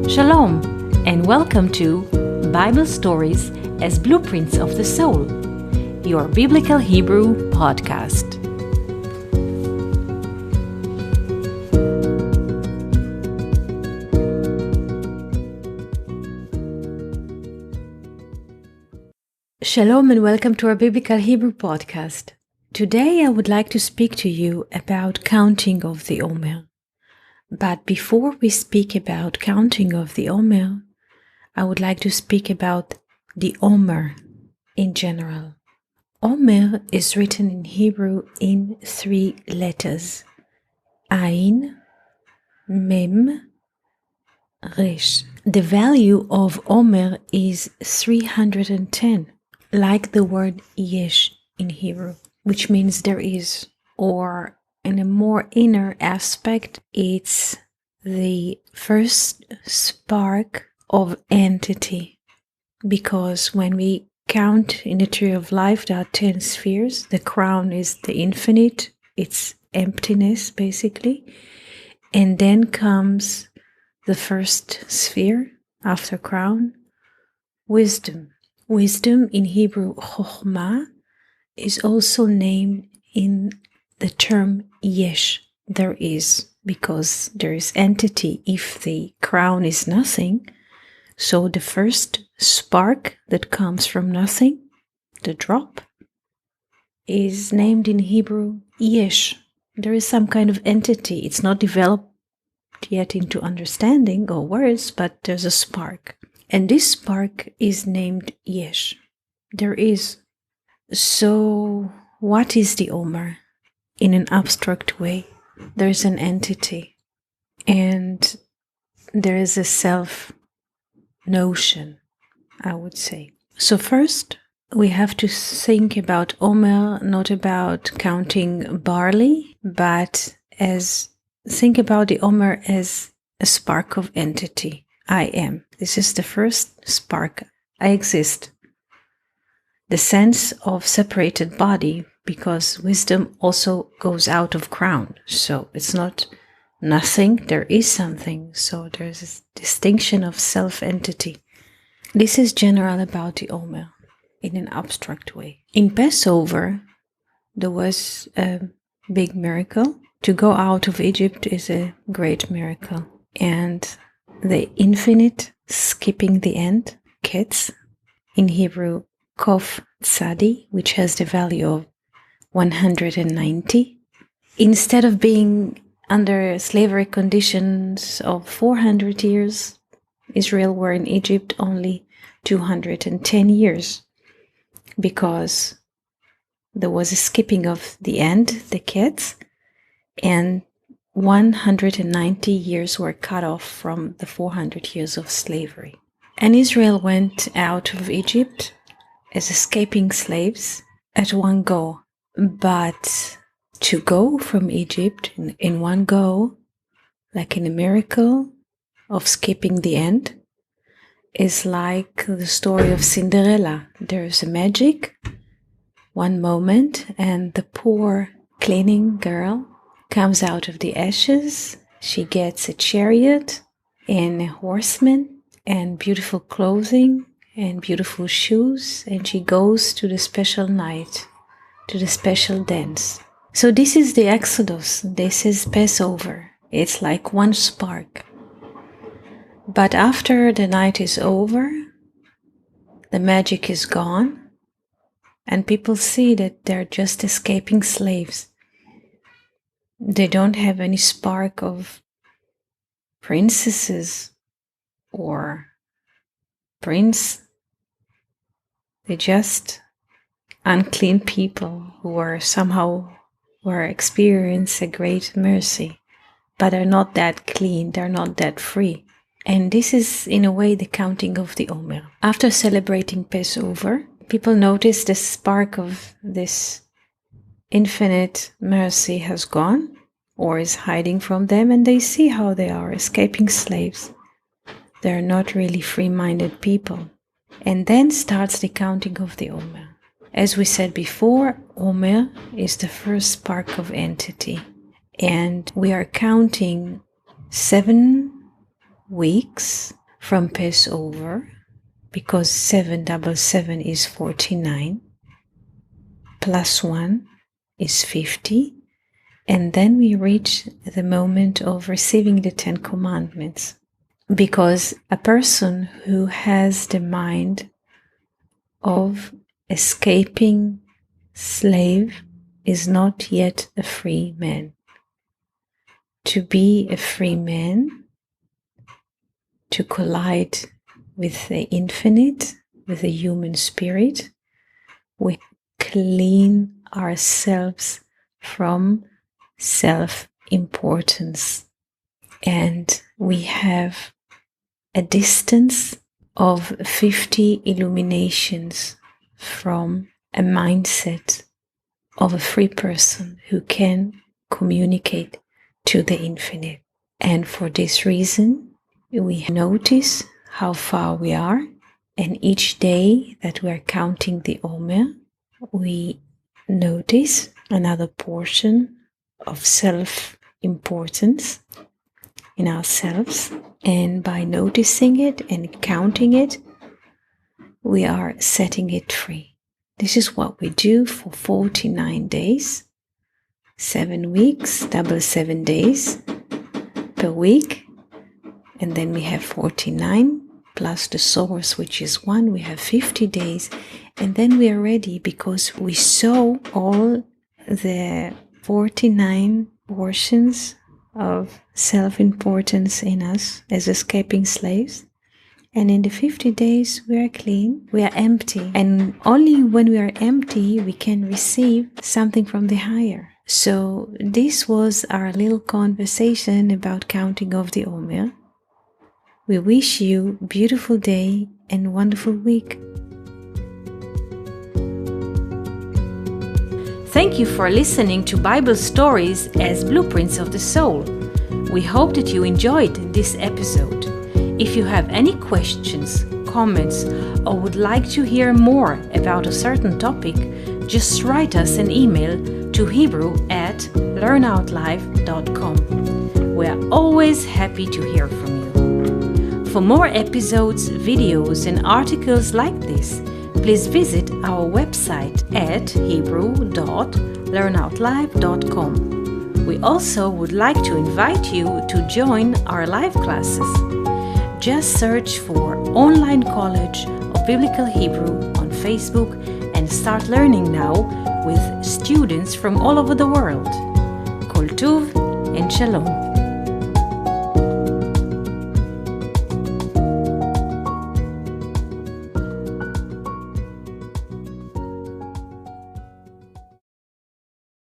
Shalom, and welcome to Bible Stories as Blueprints of the Soul, your Biblical Hebrew podcast. Shalom, and welcome to our Biblical Hebrew podcast. Today I would like to speak to you about counting of the Omer. But before we speak about counting of the Omer, I would like to speak about the Omer in general. Omer is written in Hebrew in 3 letters: Ain, Mem, Resh. The value of Omer is 310, like the word Yesh in Hebrew, which means there is, or in a more inner aspect, it's the first spark of entity. Because when we count in the tree of life, there are 10 spheres. The crown is the infinite, it's emptiness basically. And then comes the first sphere after crown, wisdom. Wisdom in Hebrew, chokhmah, is also named in the term yesh, there is, because there is entity if the crown is nothing. So the first spark that comes from nothing, the drop, is named in Hebrew yesh. There is some kind of entity. It's not developed yet into understanding or words, but there's a spark. And this spark is named yesh. There is. So what is the Omer? In an abstract way, there's an entity and there is a self notion, I would say. So first, we have to think about Omer, not about counting barley, but think about the Omer as a spark of entity. I am. This is the first spark. I exist. The sense of separated body, because wisdom also goes out of crown. So it's not nothing, there is something. So there's this distinction of self-entity. This is general about the Omer in an abstract way. In Passover, there was a big miracle. To go out of Egypt is a great miracle. And the infinite skipping the end, ketz, in Hebrew, kof tzadi, which has the value of 190. Instead of being under slavery conditions of 400 years, Israel were in Egypt only 210 years, because there was a skipping of the end, the ketz, and 190 years were cut off from the 400 years of slavery. And Israel went out of Egypt as escaping slaves at one go. But to go from Egypt in one go, like in a miracle of skipping the end, is like the story of Cinderella. There's a magic, one moment, and the poor cleaning girl comes out of the ashes. She gets a chariot and a horseman and beautiful clothing and beautiful shoes, and she goes to the special night, to the special dance. So this is the Exodus. This is Passover. It's like one spark. But after the night is over, the magic is gone, and people see that they're just escaping slaves. They don't have any spark of princesses or prince. They just unclean people who were experience a great mercy, but are not that clean, they're not that free. And this is in a way the counting of the Omer. After celebrating Passover, people notice the spark of this infinite mercy has gone or is hiding from them, and they see how they are escaping slaves. They're not really free-minded people. And then starts the counting of the Omer. As we said before, Omer is the first spark of entity. And we are counting 7 weeks from Passover, because 7 double 7 is 49, plus 1 is 50, and then we reach the moment of receiving the 10 commandments. Because a person who has the mind of escaping slave is not yet a free man. To be a free man, to collide with the infinite, with the human spirit, we clean ourselves from self-importance. And we have a distance of 50 illuminations from a mindset of a free person who can communicate to the infinite. And for this reason, we notice how far we are, and each day that we are counting the Omer, we notice another portion of self-importance in ourselves, and by noticing it and counting it, we are setting it free. This is what we do for 49 days, 7 weeks, double 7 days per week, and then we have 49 plus the source, which is 1, we have 50 days, and then we are ready because we saw all the 49 portions of self-importance in us as escaping slaves. And in the 50 days we are clean, we are empty. And only when we are empty we can receive something from the higher. So this was our little conversation about counting of the Omer. We wish you a beautiful day and wonderful week. Thank you for listening to Bible Stories as Blueprints of the Soul. We hope that you enjoyed this episode. If you have any questions, comments, or would like to hear more about a certain topic, just write us an email to hebrew@learnoutlive.com. We are always happy to hear from you. For more episodes, videos, and articles like this, please visit our website at hebrew.learnoutlive.com. We also would like to invite you to join our live classes. Just search for Online College of Biblical Hebrew on Facebook and start learning now with students from all over the world. Koltuv and Shalom.